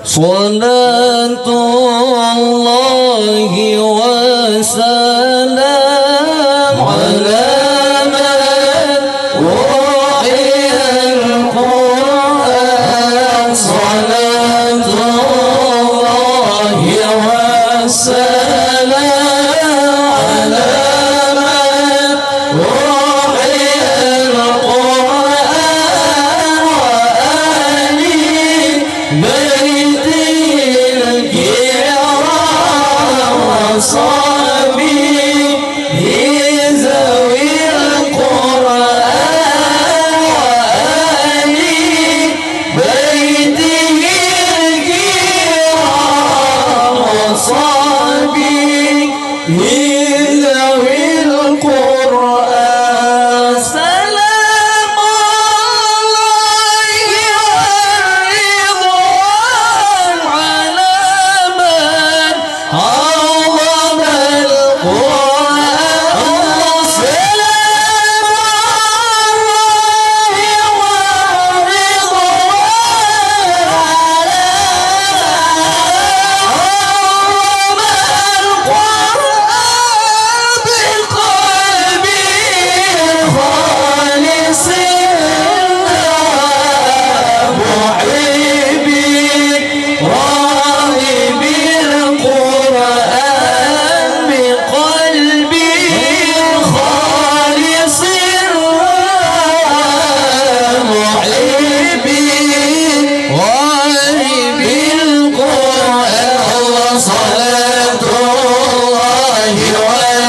صلاة الله وسلام على من وحي القرآن. صلاة الله وسلام على من وحي القرآن وآل بيت وصحبه ذوي القرآن وآل بيته الكرام وصحبه ذوي القرآن. سلام الله والرضوان على من عظم القرآن. سلام الله والرضوان على عظم القرآن بقلب خالص محبي راغب القرآن بقلبي خالص محبي راغب القرآن. صلاة الله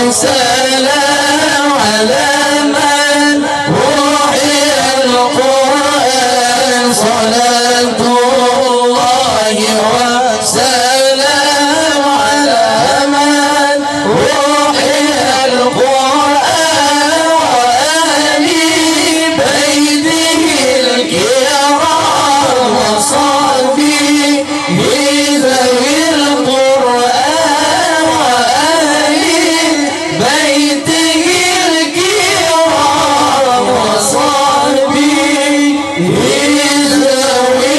وسلام على من وحي القرآن. صلاة الله وسلام على من وحي القرآن وآل بيته الكرام وصحبه ذوي القرآن وآل بيته الكرام وصحبه ذوي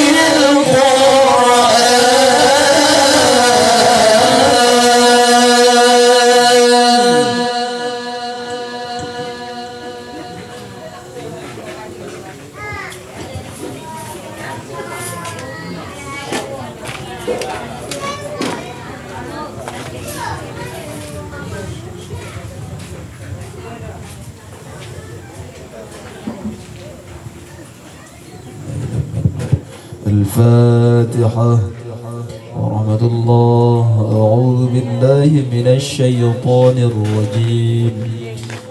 الفاتحة. ورحمة الله. أعوذ بالله من الشيطان الرجيم.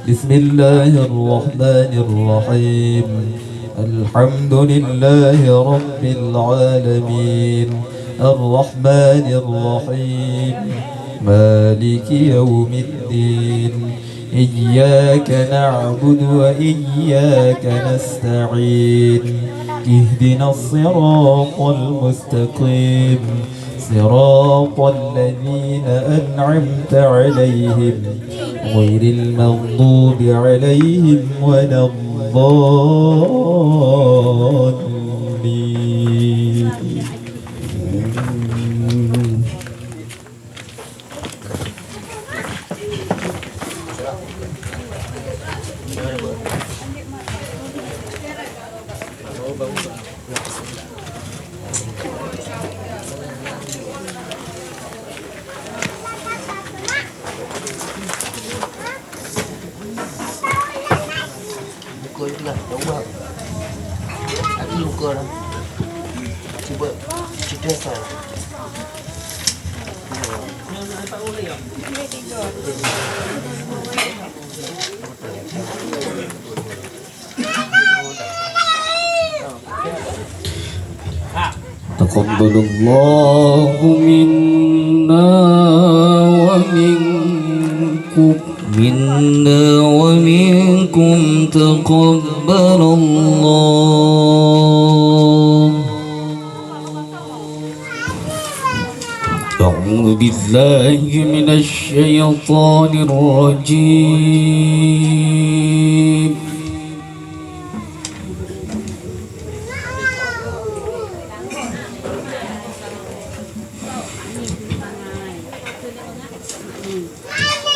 بسم الله الرحمن الرحيم. الحمد لله رب العالمين الرحمن الرحيم مالك يوم الدين. إياك نعبد وإياك نستعين. اهدنا الصراط المستقيم صراط الذين أنعمت عليهم غير المغضوب عليهم ولا الضالين. Lah, jauh. Aku luka dah. Cuba cerita saya. Taqabbalallahu minna wa minkum taqabbalallah. أعوذ بالله من الشيطان الرجيم.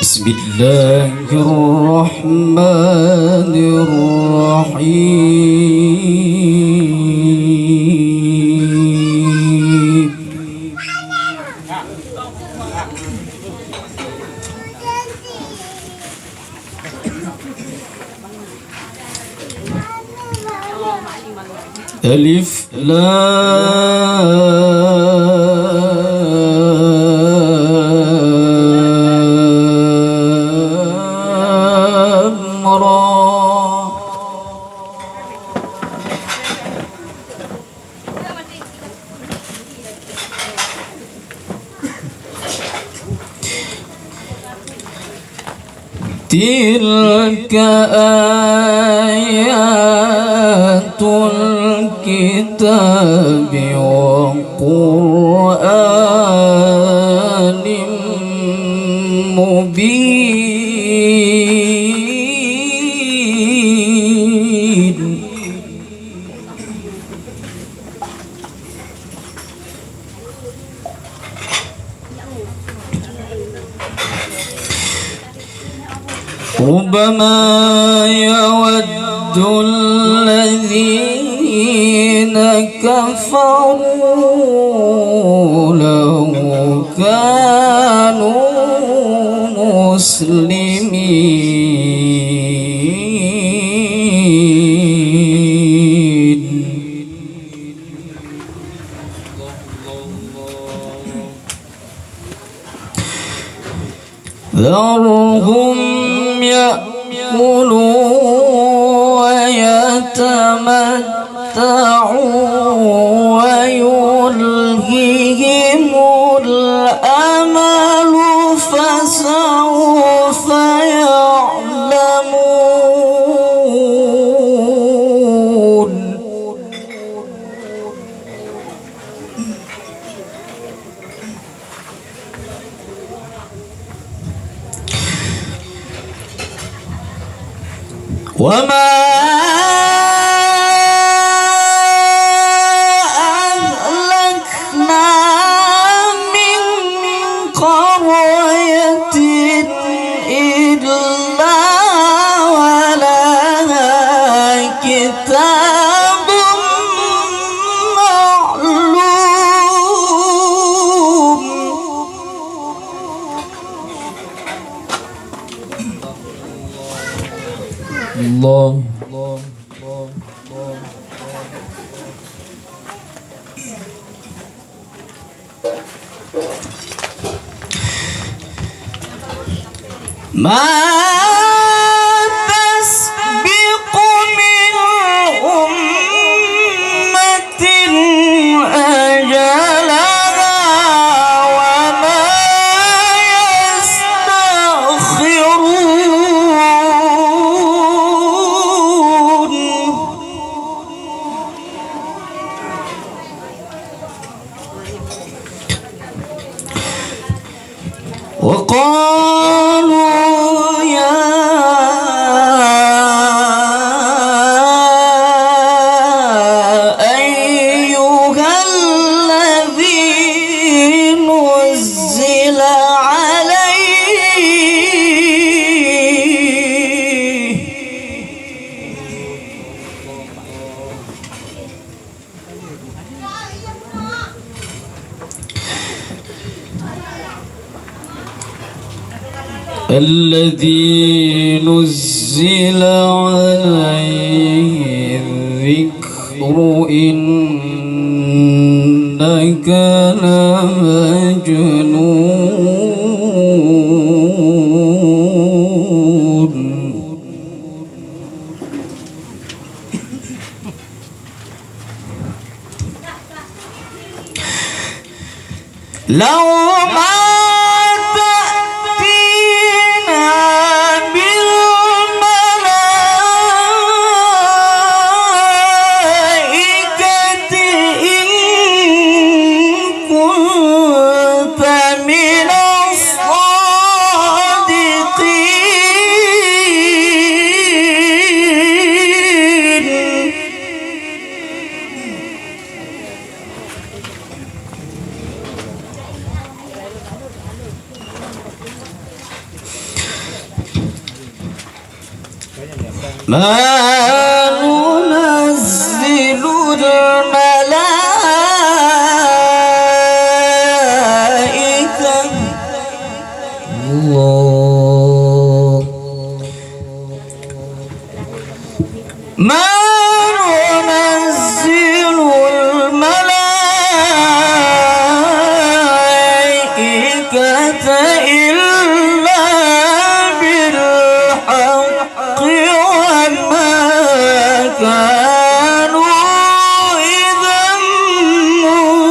بسم الله الرحمن الرحيم. ألف لام را. تلك آيات الكتاب وقرآن مبين. ربما يود الذين كفروا لو كانوا مسلمين. ذرهم يأكلوا ويتمتعوا ويلههم الأمل فسوف يعلمون. وما أهلكنا من قرية إلا ولها كتاب معلوم. الله ما تسبق من أمة أجلها وما يستأخرون. وقالوا يا أيها الذي نزل عليه الذي نزل عليه الذكر إنك لمجنون. لو ما من ما ننزل الملائكة الله ما ننزل الملائكة إلا بالحق وما كانوا إذا منظرين.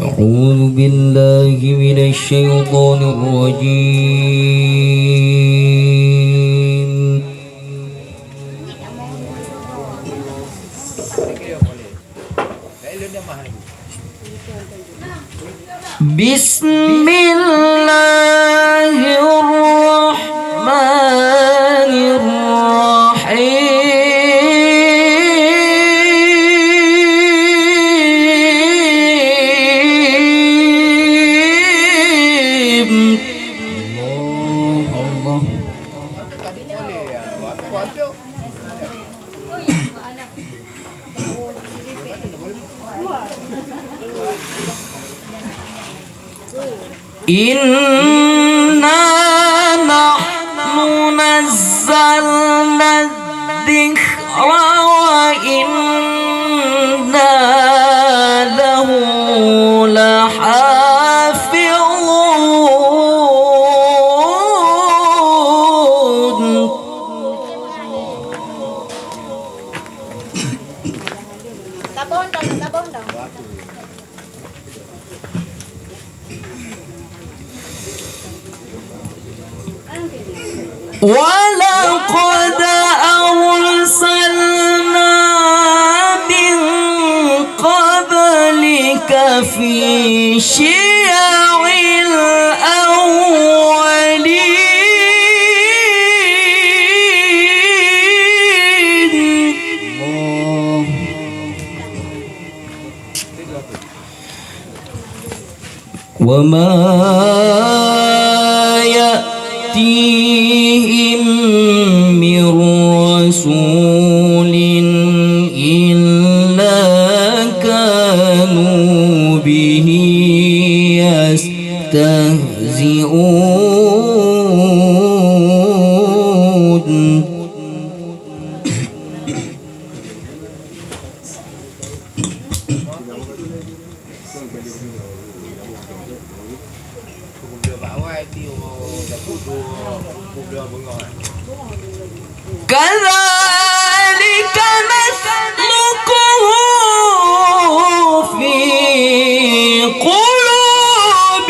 أعوذ بالله من الشيطان الرجيم. بسم الله الرحمن الرحيم. الله إنا نحن نزلنا الذكر وإنا له لحافظون. ولقد أرسلنا من قبلك في شيع الأولين. وما يأتيهم من رسول إلا كانوا به يستهزئون. كذلك نسلكه في قلوب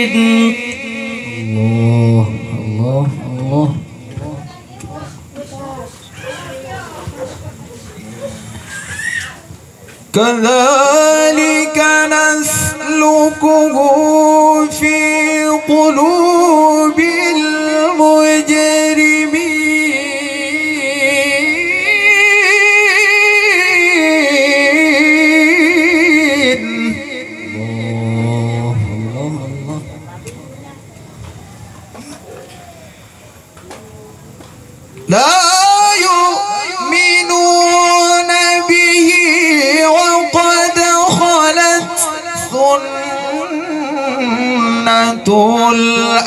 المجرمين. الله الله الله. كذلك نسلكه في قلوب المجرمين. الله الله الله. لا يؤمنون به وقد خلت سنة الأولين.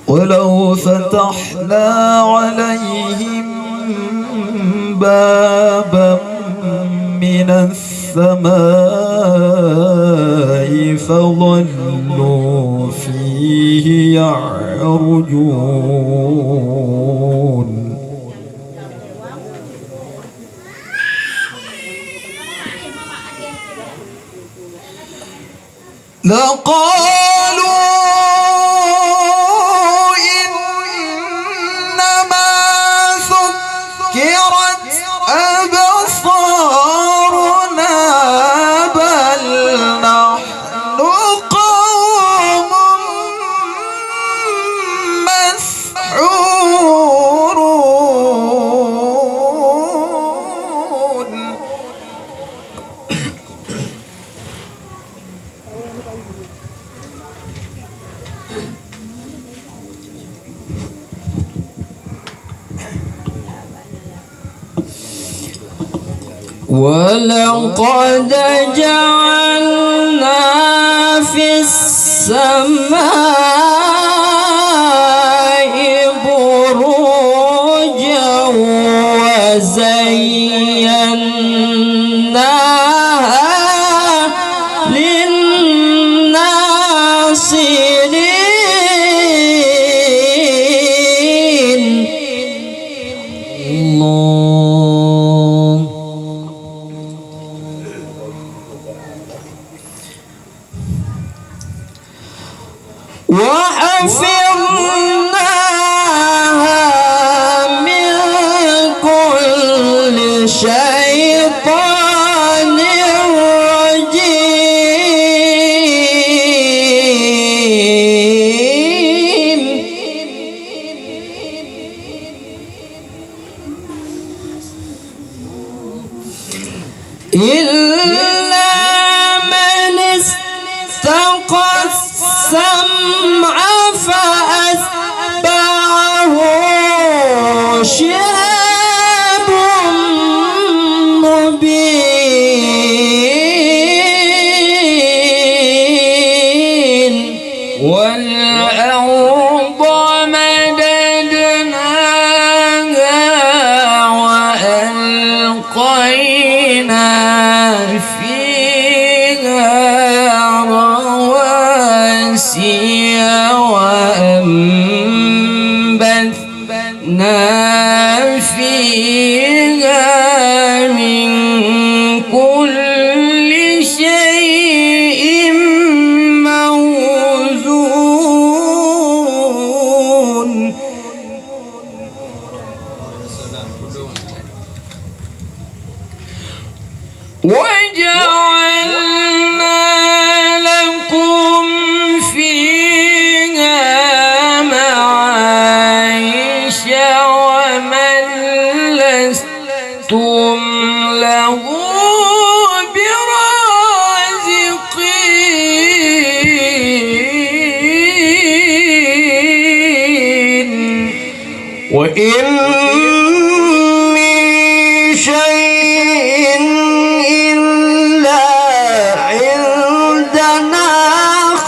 ولو فتحنا عليهم بابا من السماء فظلوا فيه يعرجون. لقالوا ولقد جعلنا في السماء بروجا وزيناها للناصرين. الله. وحفظناها من كل شيطان رجيم. إلا من استقى السمع فأتبعه شهاب مبين. والأرض مددناها وألقينا فيها رواسي وأنبتنا فيها من كل شيء موزون. وجعلنا لكم فيها معايش ومن لستم له برازقين. وإن من شيء إلا عندنا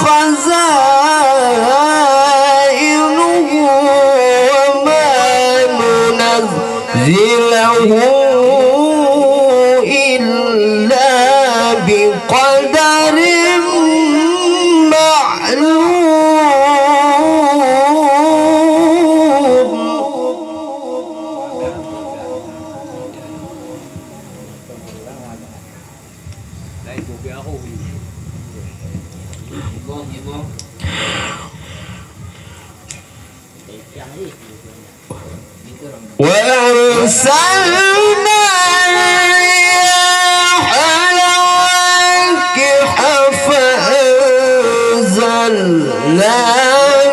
خزائنه وما ننزله إلا بقدر معلوم. وأرسلنا الرياح لواقح فأنزلنا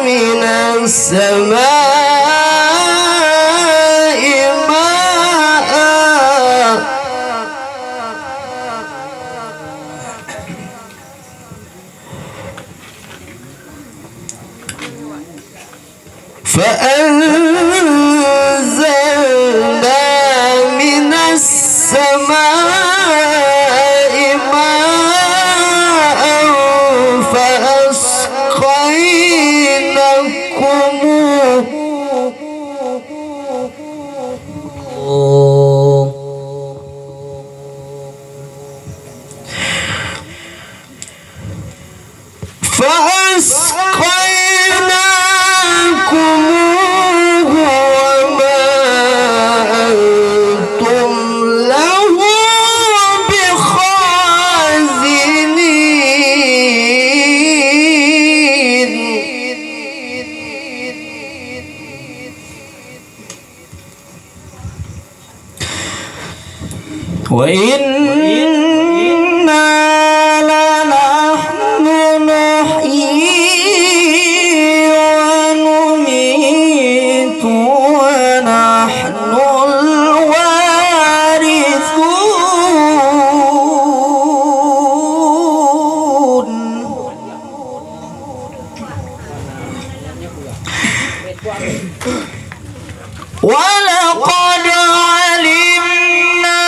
من السماء ماء فأنزلنا من السماء ماء فأسقيناكموه. فأسقيناكموه وما أنتم له بخازنين. وإنا لنحن نحيي ونميت ونحن الوارثون. ولقد علمنا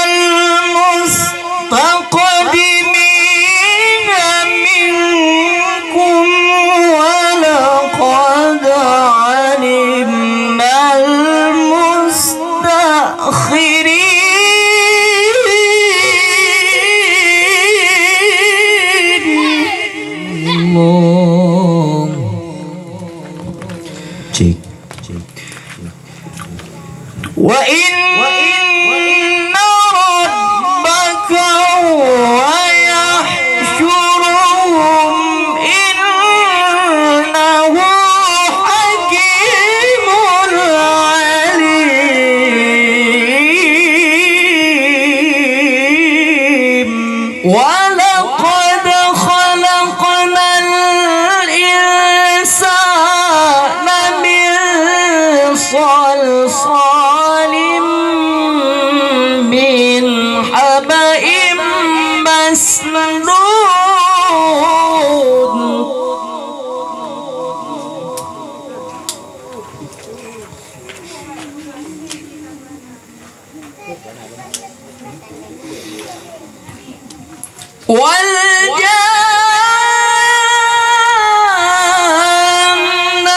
والجان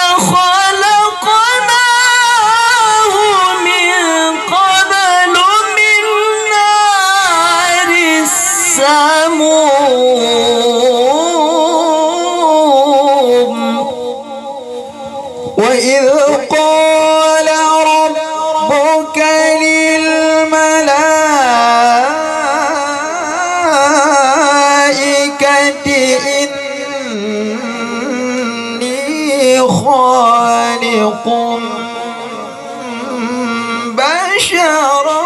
خلقناه من قبل من نار السموم وإذ قال ربك للملائكة إني خالق بشرا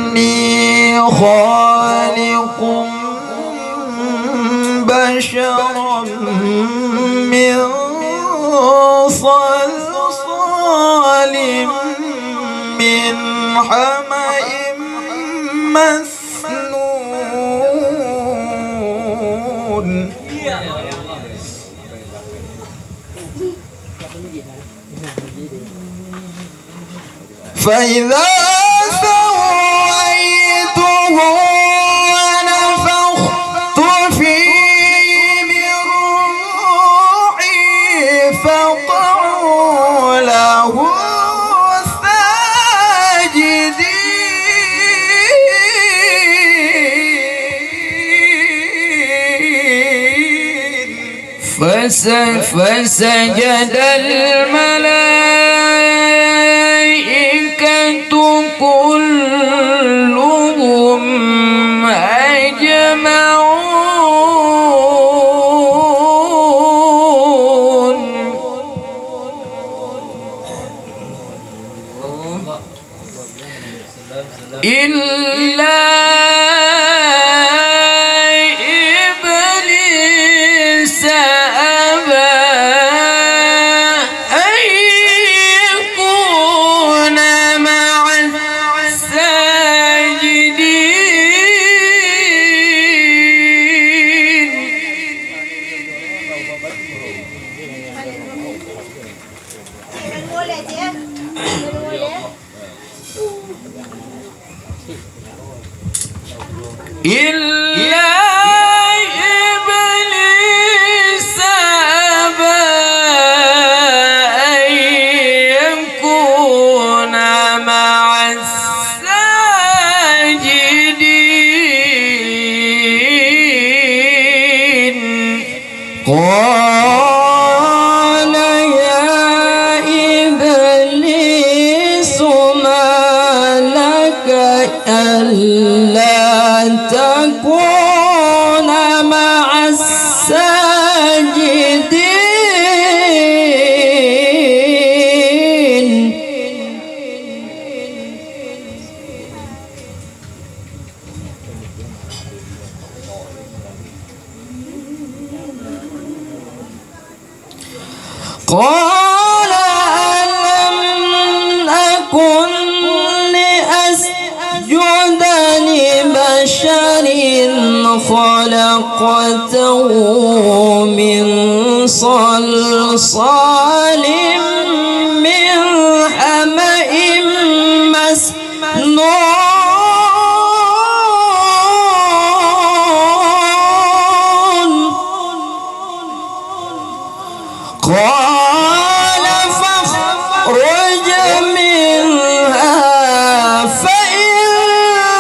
إني خالق بشرا من صلصال من حمأ مسنون فإذا سويته ونفخت فيه من روحي فقعوا له ساجدين فسجد الملائكة كلهم أجمعون إلا إبليس أبى أن يكون مع الساجدين إلا إبليس أبى أن يكون مع الساجدين قال يا إبليس ما لك ألا تكون مع الساجدين قال ألم أكن لأسجد لبشر خلقته من صلصال من حمأ مسنون قال فاخرج منها فإنك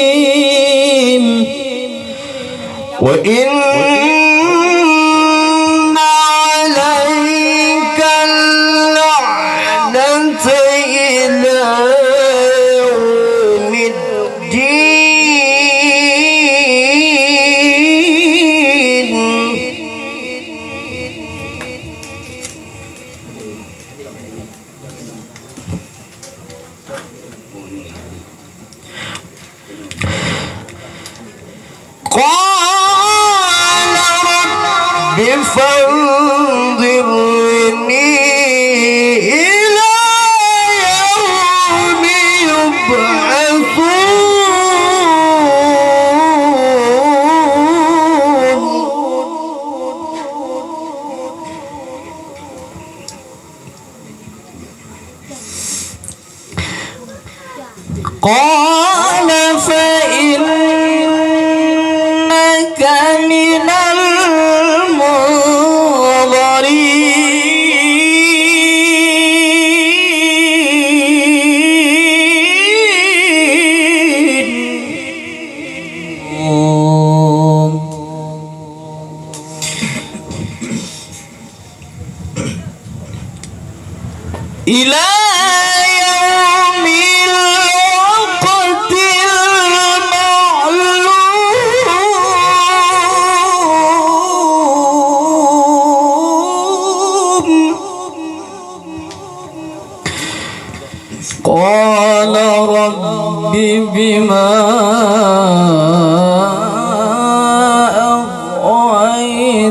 رجيم وإن عليك اللعنة إلى يوم الدين قال فإنك من إلى يوم الوقت المعلوم. قال رب بما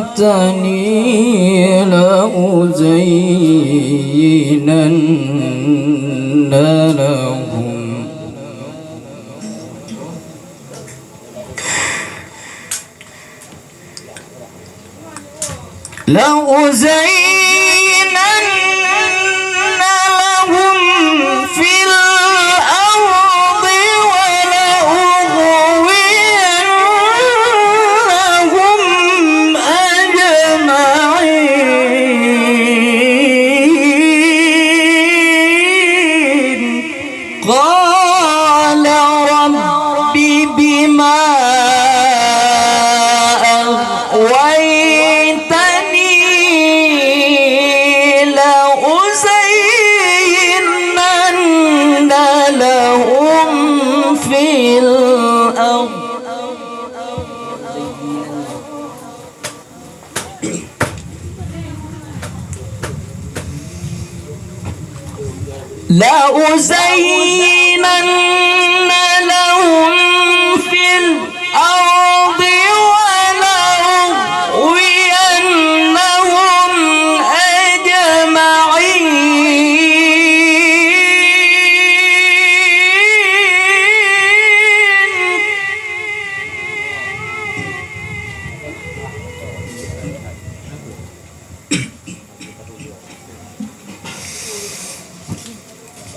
أغويتني لأزينن لهم في الأرض ولأغوينهم أجمعين. قال رب بما أغويتني لأزينن لهم في الأرض لأزينن لهم في الأرض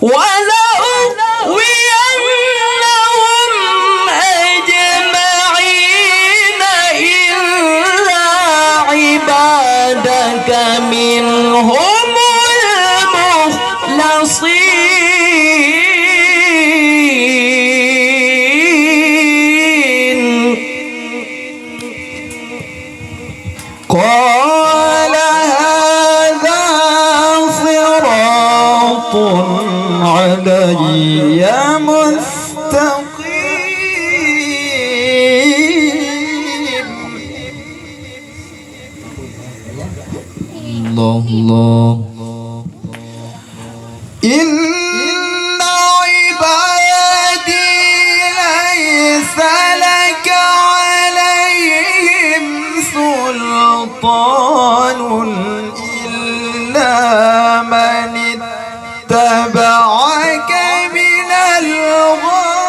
ولأغوينهم أجمعين إلا عبادك منهم المخلصين. قال هذا صراط علي مستقيم. الله الله. إن عبادي ليس لك عليهم سلطان إلا من اتبعك من الغاوين.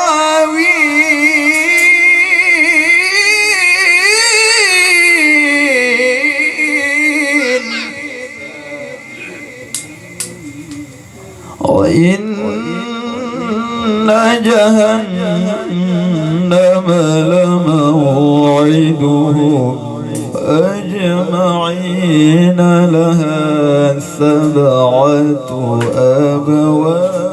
وإن جهنم لموعدهم أجمعين لها 7 أبواب.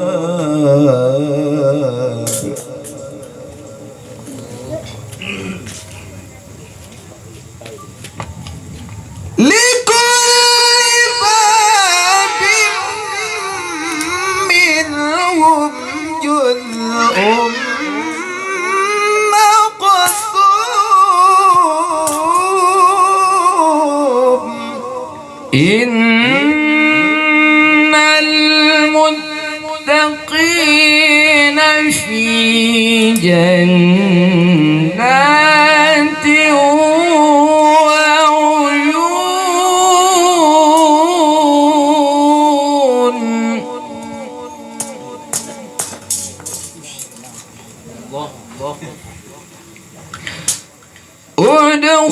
لكل باب منهم جزء مقسوم. إن المتقين في جنات وعيون.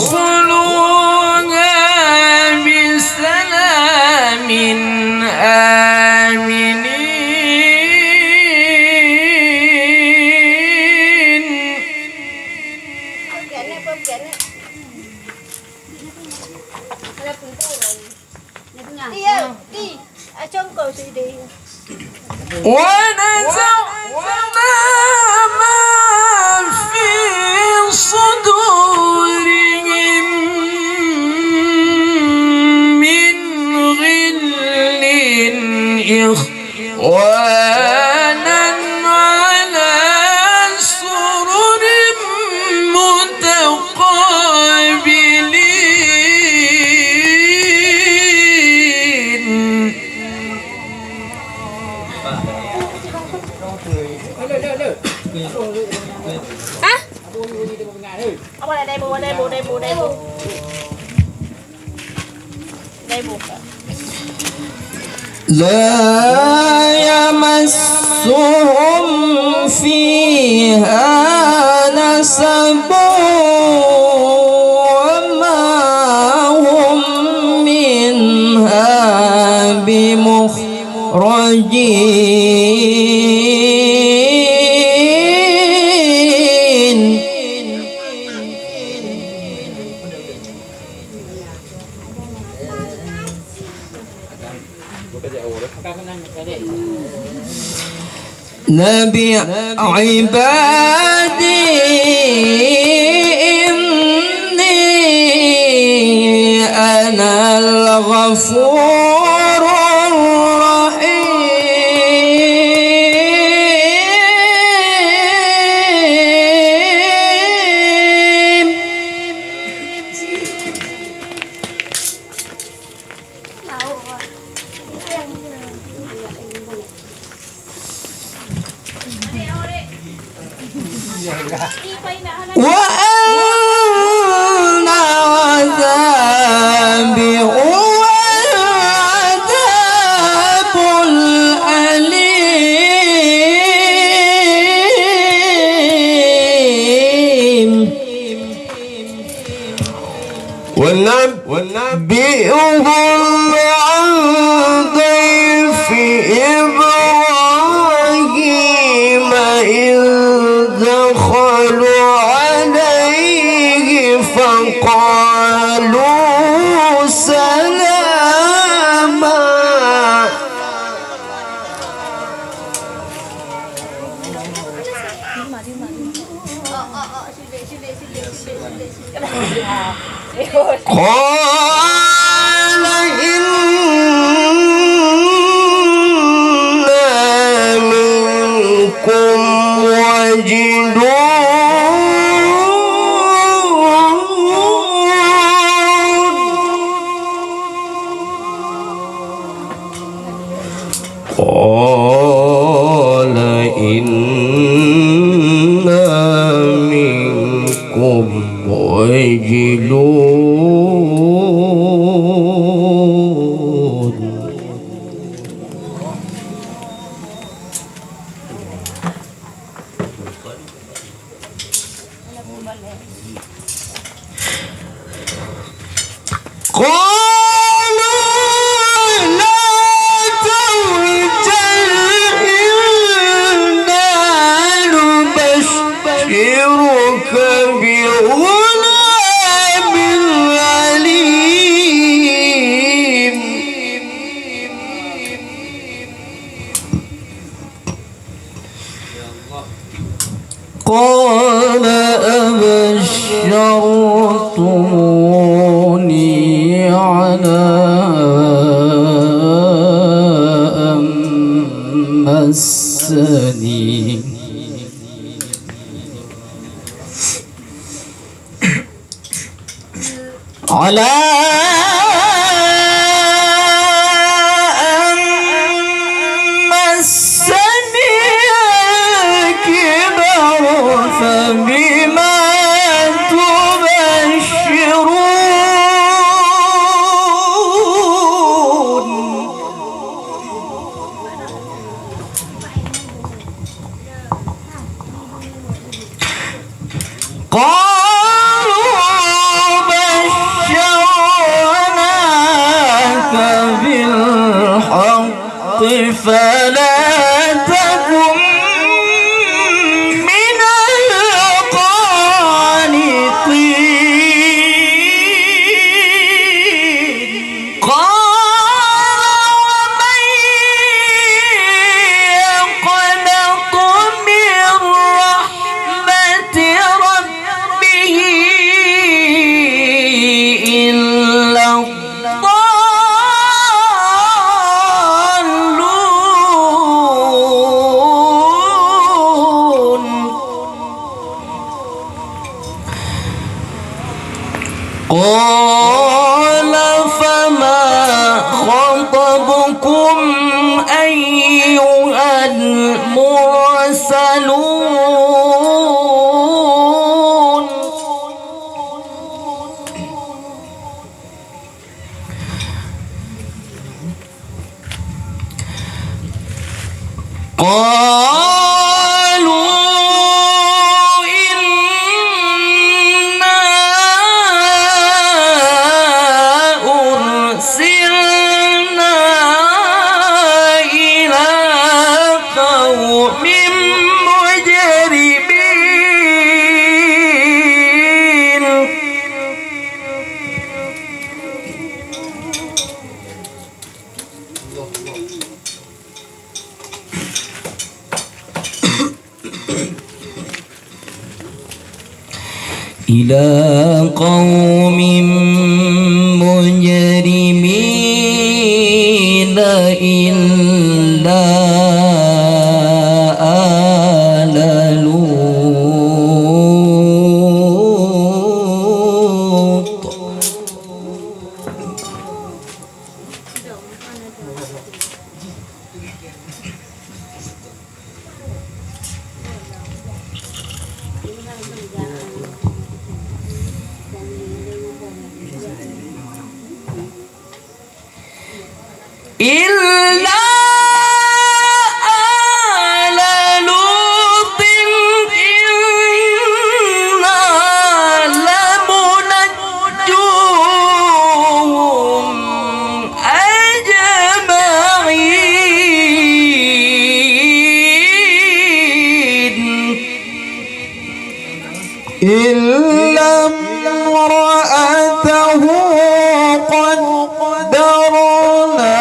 ادخلوها بسلام آمنين. Iya, đi. Trong cầu gì đi? ونزعنا ما في صدورهم من غل إخوانا على سرر متقابلين. Ông qua đây, bù, đây, bù, đây, bù, đây, bù. Đây, bù. لا يمسهم فيها نسب وما هم منها بمخرجين. نبي عبادي إني أنا الغفور الرحيم. وأن عذابي هو العذاب الأليم. ونبئهم عن ضيف إبراهيم إذ دخلوا عليه فقالوا سلاما. قال إنا منكم وجلون. قال إنا منكم وجلون. قالوا لا توجل إنا نبشرك بغلام عليم. قال أبشرتموني على أن مسني على أن مسني الكبر فبما تبشرون. قالوا بشرناك بالحق فلا تكن من القانطين. قال قالوا إنا أرسلنا إلى قوم مجرمين إلى قوم مجرمين إلا آل لوط إلا آل لوط إنا لمنجوهم أجمعين إلا امرأته قدرنا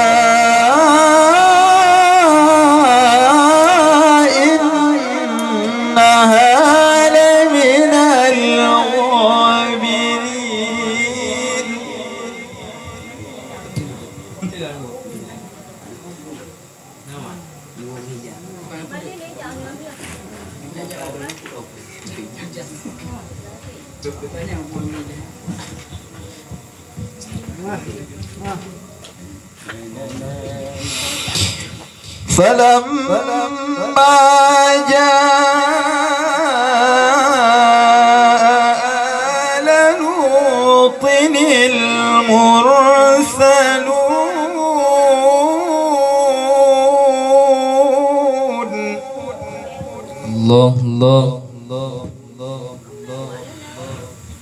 إنها لمن الغابرين فلما جاء آل لوط المرسلون الله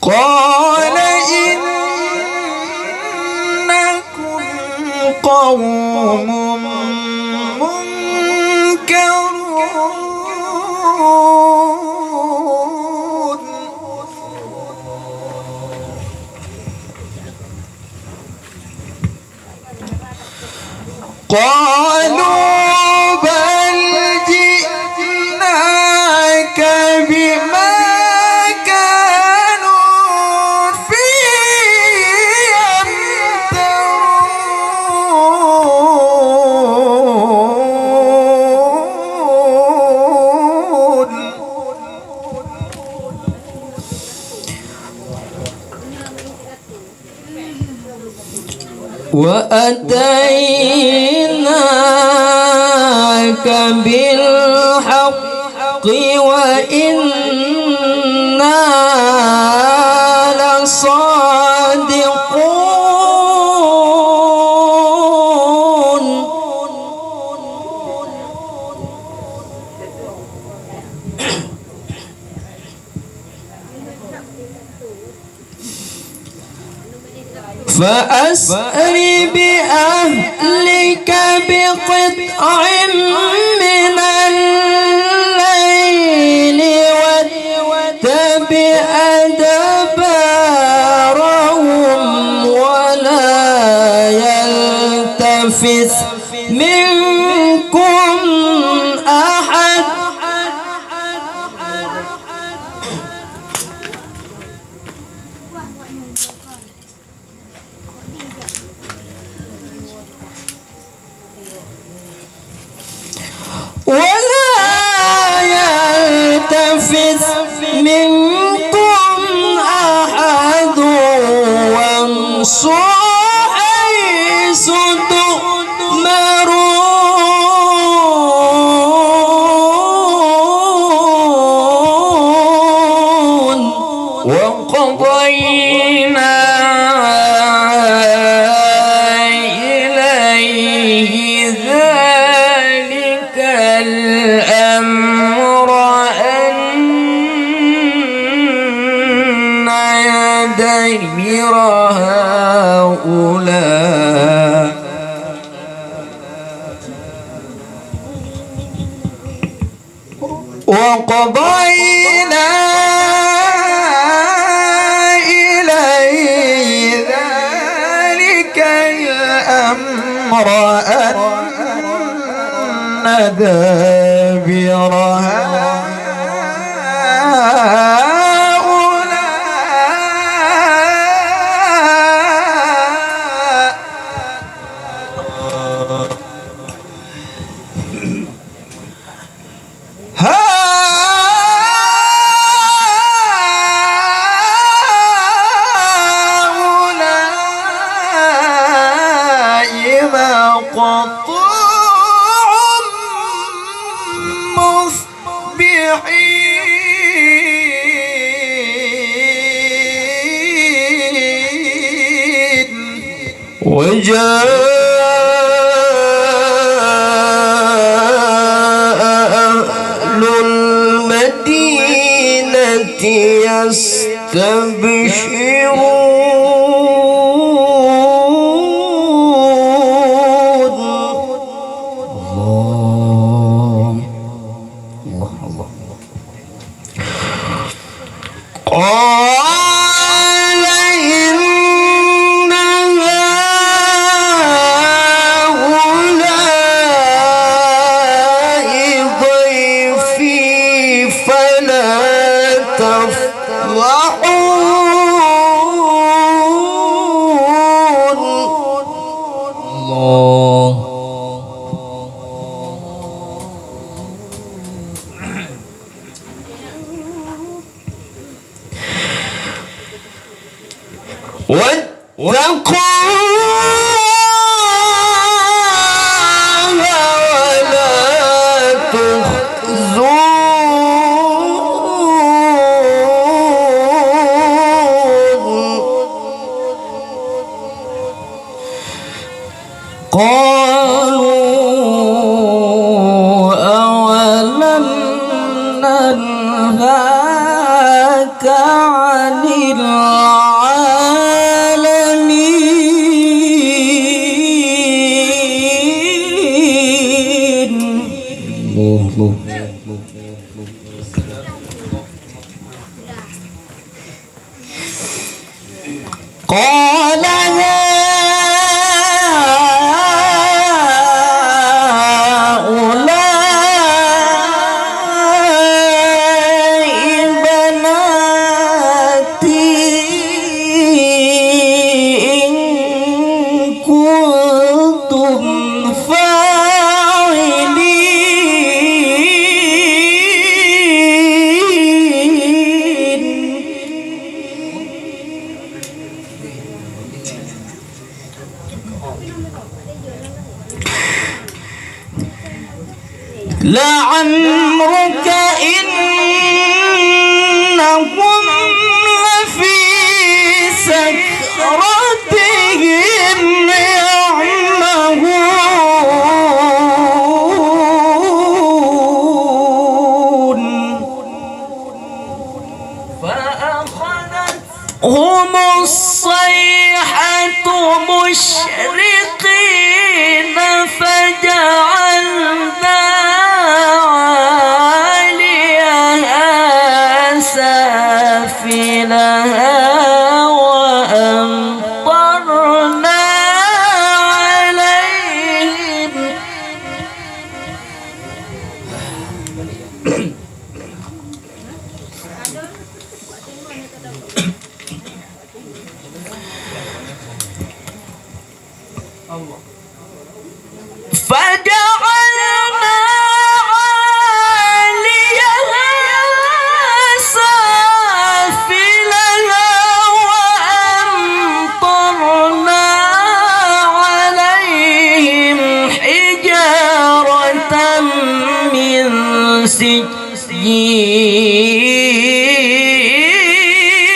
قال إنكم قوم منكرون قالوا بل جئناك بما كانوا فيه يمترون وأتيناك بالحق وإنا لصادقون فأسر بأهلك بقطع من الليل واتبع أدبارهم ولا يلتفت منكم أحد منكم أحد وامشوا حيث تؤمرون وقضينا إليه ذلك وقضينا إليه ذلك الأمر أن دابر وجاء أهل المدينة يستبشرون الله الله قال إن هؤلاء ضيفي فلا تفضحون الله واتقوا قالوا أولم ننهاك عن العالمين قال هؤلاء بناتي إن كنتم لعمرك إنهم لفي سكرتهم يعمهون فأخذتهم الصيحة مشرقين فجعلنا سافلها وأمطرنا عليهم فجعلنا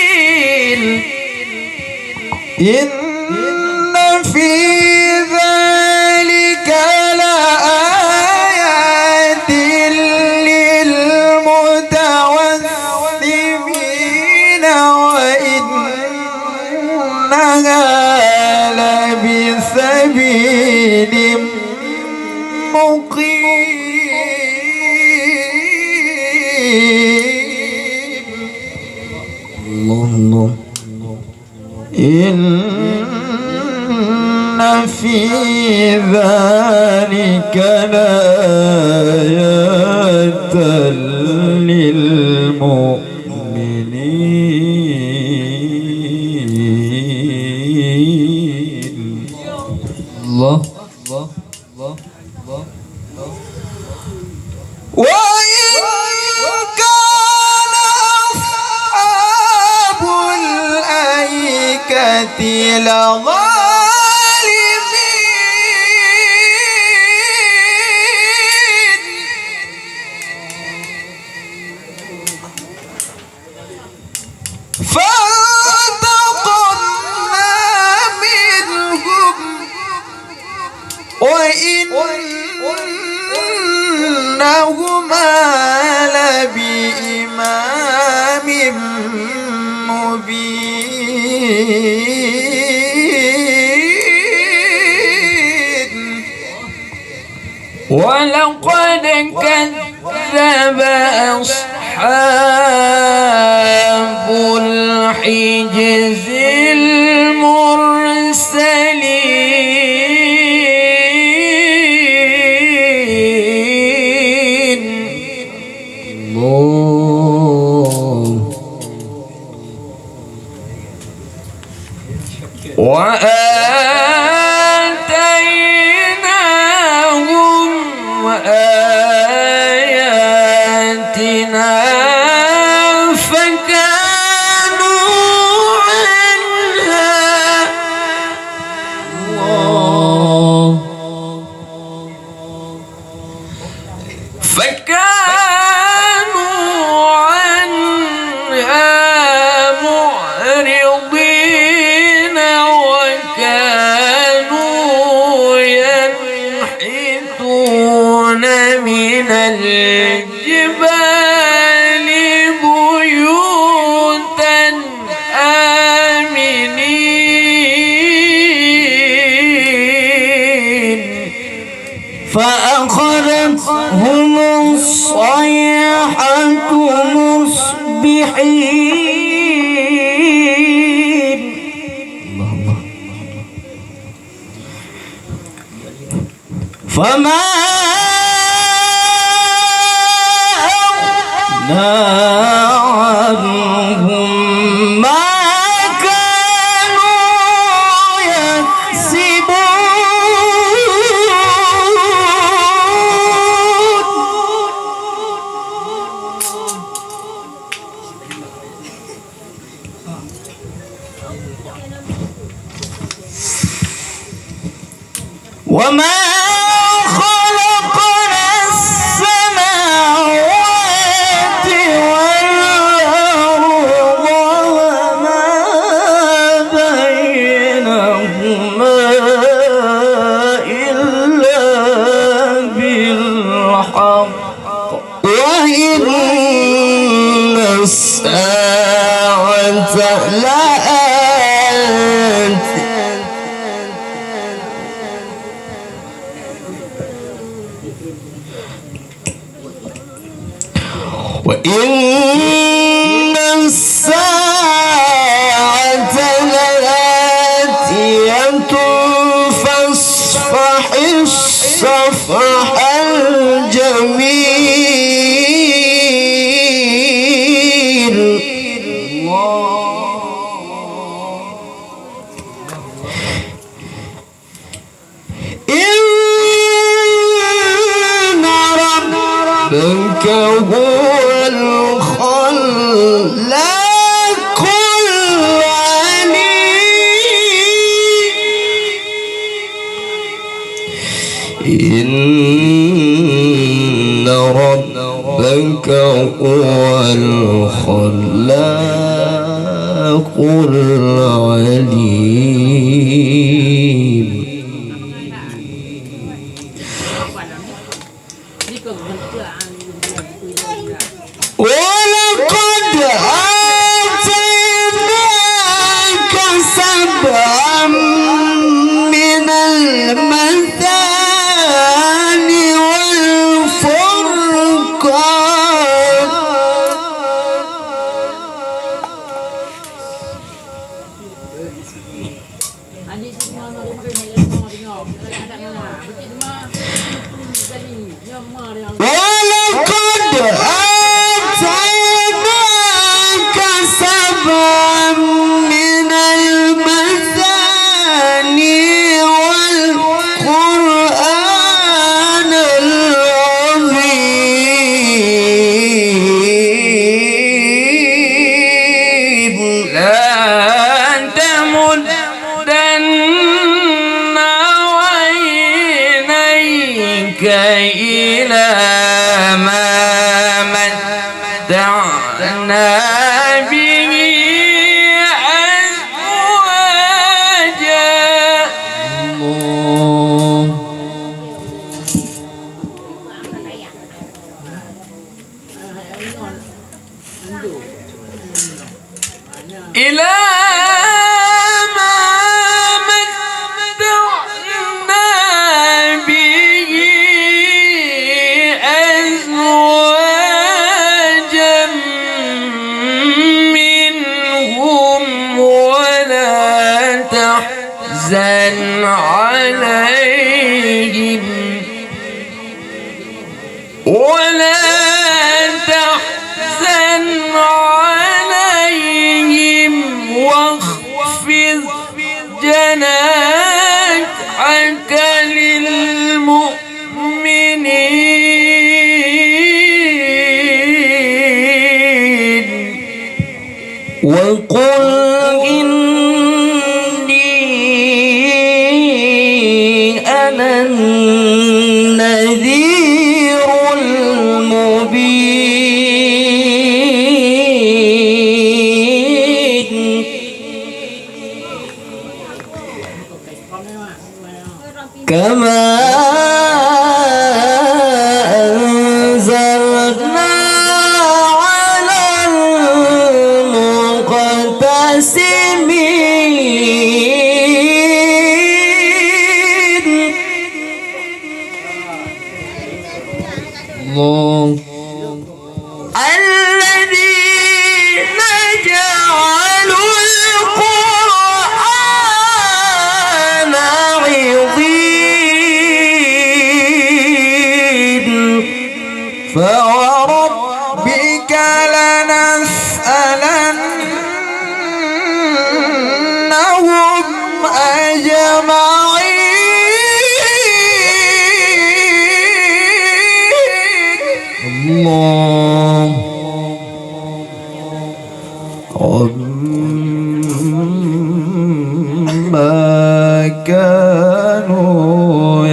سجيل إن في ذلك لآيات للمتوسمين وإنها لبسبيل مقيم ذلك لآيات للمؤمنين. الله الله الله الله. وإن كان أصحاب الأيكة لظالمين فانتقمنا منهم وإنهما لبإمام مبين. ولقد كذب أصحاب الحجز المرسلين. الله. وآتيناهم آياتنا فكانوا عنها. الله. فكانوا عنها معرضين وكانوا ينحتون من الجبال بيوتا آمنين فأخذتهم الصيحة مصبحين. الله الله. فما أغنى عنهم ما كانوا يكسبون. وما خلقنا السماوات والأرض وما بينهما إلا بالحق وإن الساعة لآتية. وإن الساعة لآتية فاصفح الصفح الجميل. إن ربك هو الخلاق العليم. إن ربك هو الخلاق العليم. ولقد آتيناك سبعا من المثاني والفرقان. ولقد آتيناك سبعا من المثاني والقرآن العظيم لا تمدن عينيك إلى ما متعنا به أزواجا. إلى ما متعنا به أزواجا منهم ولا تحزن عليهم ولا تحزن عليهم واخفض جناحك للمؤمنين وقل إني أنا النذير المبين كما أنزلنا على المقتسمين الله الذين جعلوا القرآن عضين فوربك لنسألنهم أجمعين الله عما كانوا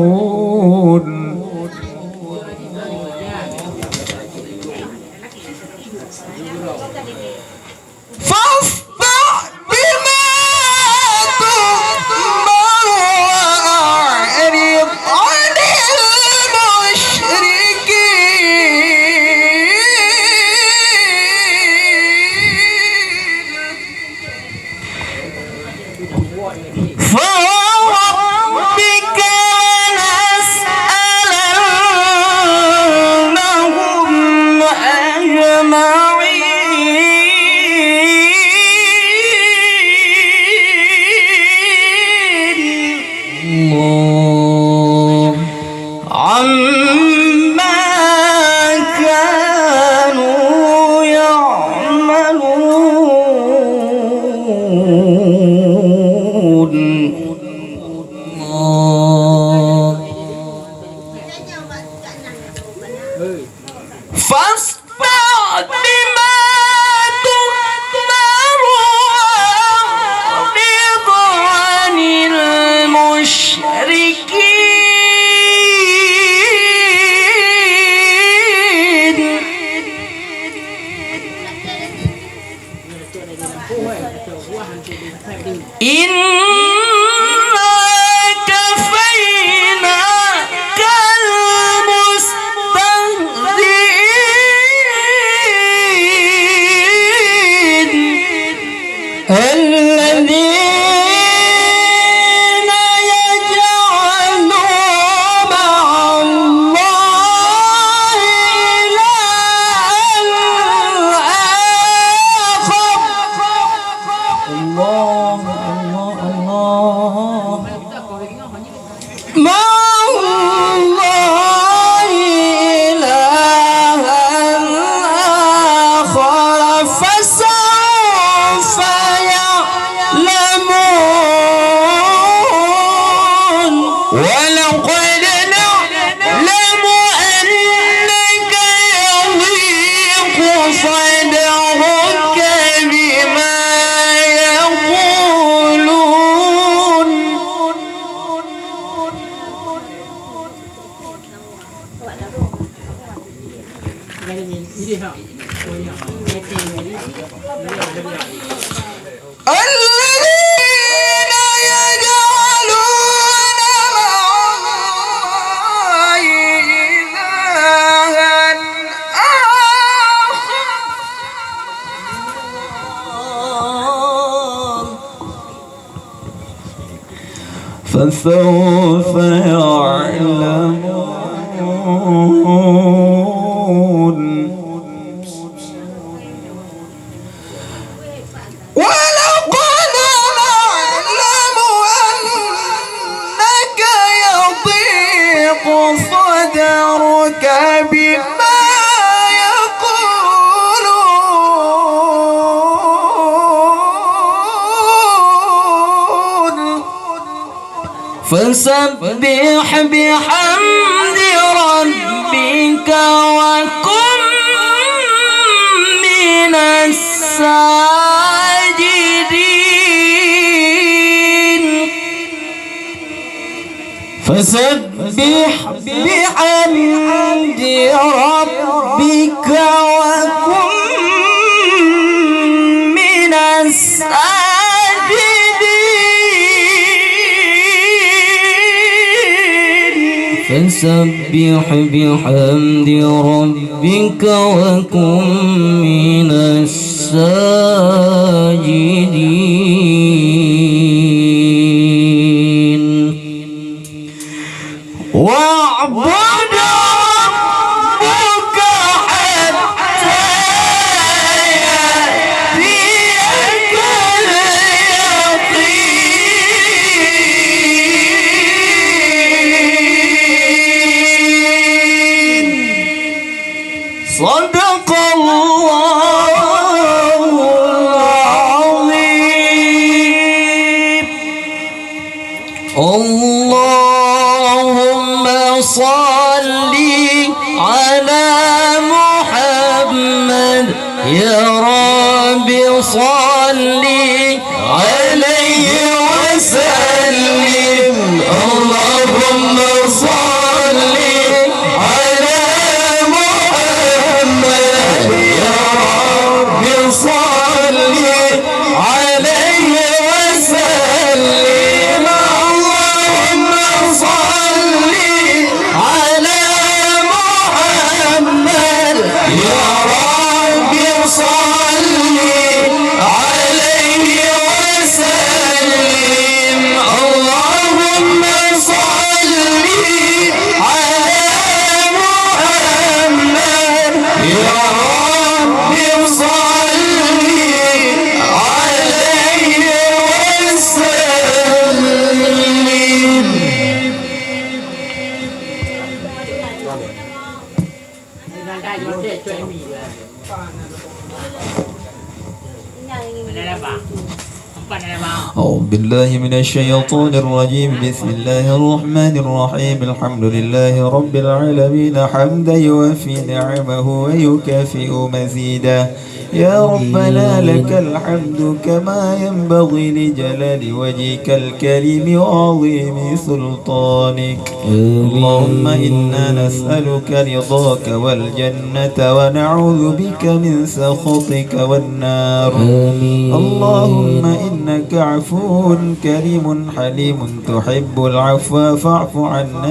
يعملون فاصدع بما تؤمر وأعرض عن المشركين فوربك لنسألنهم أجمعين الله عما كانوا يعملون فاصدع بما تؤمر وأعرض عن المشركين إنا كفيناك المستهزئين الذين يجعلون مع الله إلها آخر الله فسوف يعلمون ولقد نعلم أنك يضيق صدرك بما فسبح بحمد ربك وكن من الساجدين فسبح بحمد ربك وكن من فسبح بحمد ربك وكن من الساجدين واعبد ربك حتى يأتيك اليقين صدق الله العظيم اللهم صل على محمد يا رب صل عليه وسلم اللهم صل على محمد يا رب صل عليه وسلم اللهم صل على محمد يا رب صل عليه وسلم اللهم صل على محمد يا رب صل عليه وسلم أعوذ بالله من الشيطان الرجيم بسم الله الرحمن الرحيم الحمد لله رب العالمين حمدا يوفي نعمه ويكافئ مزيدا يا ربنا لك الحمد كما ينبغي لجلال وجهك الكريم وعظيم سلطانك اللهم إنا نسألك رضاك والجنة ونعوذ بك من سخطك والنار اللهم إنك عفو كريم حليم تحب العفو فاعف عنا